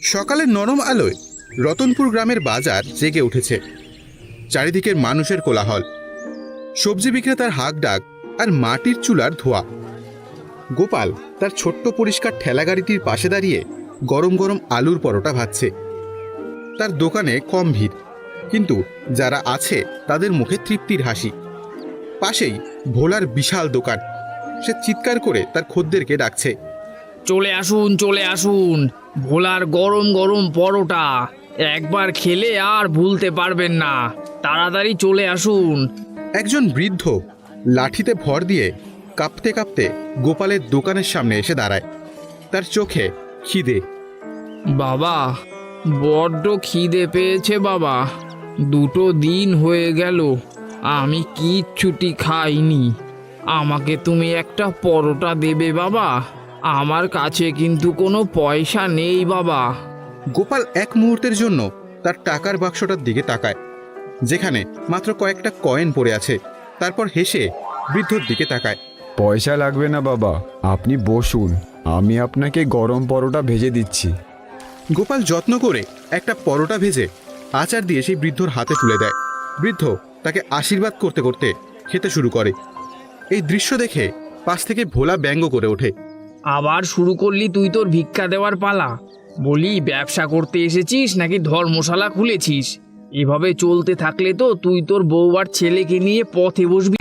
সকালের নরম আলোয় রতনপুর গ্রামের বাজার জেগে উঠেছে। চারিদিকের মানুষের কোলাহল, সবজি বিক্রেতার হাঁক ডাক আর মাটির চুলার ধোঁয়া। গোপাল তার ছোট্ট পরিষ্কার ঠেলাগাড়িটির পাশে দাঁড়িয়ে গরম গরম আলুর পরোটা ভাজছে। তার দোকানে কম ভিড়, কিন্তু যারা আছে তাদের মুখে তৃপ্তির হাসি। পাশেই ভোলার বিশাল দোকান, সে চিৎকার করে তার খদ্দেরকে ডাকছে, চলে আসুন চলে আসুন, ভোলার গরম গরম পরোটা একবার খেলে আর ভুলতে পারবেন না। তাড়াতাড়ি চলে আসুন। একজন বৃদ্ধ লাঠিতে ভর দিয়ে কাঁপতে কাঁপতে গোপালের দোকানের সামনে এসে দাঁড়ায়। তার চোখে খিদে। বাবা, বড্ড খিদে পেয়েছে বাবা। 2 দিন হয়ে গেল আমি কিচ্ছুটি খাইনি। আমাকে তুমি একটা পরোটা দেবে বাবা? আমার কাছে কিন্তু কোনো পয়সা নেই বাবা। গোপাল এক মুহূর্তের জন্য তার টাকার বাক্সটার দিকে তাকায়, যেখানে মাত্র কয়েকটা কয়েন পড়ে আছে। তারপর হেসে বৃদ্ধর দিকে তাকায়। পয়সা লাগবে না বাবা, আপনি বসুন, আমি আপনাকে গরম পরোটা ভেজে দিচ্ছি। গোপাল যত্ন করে একটা পরোটা ভেজে আচার দিয়ে সেই বৃদ্ধর হাতে তুলে দেয়। বৃদ্ধ তাকে আশীর্বাদ করতে করতে খেতে শুরু করে। এই দৃশ্য দেখে পাশ থেকে ভোলা ব্যঙ্গ করে ওঠে। আবার শুরু করলি তুই তোর ভিক্ষা দেওয়ার পালা? বলি, ব্যবসা করতে এসেছিস নাকি ধর্মশালা খুলেছিস? এভাবে চলতে থাকলে তো তুই তোর বউ আর ছেলেকে নিয়ে পথে বসবি।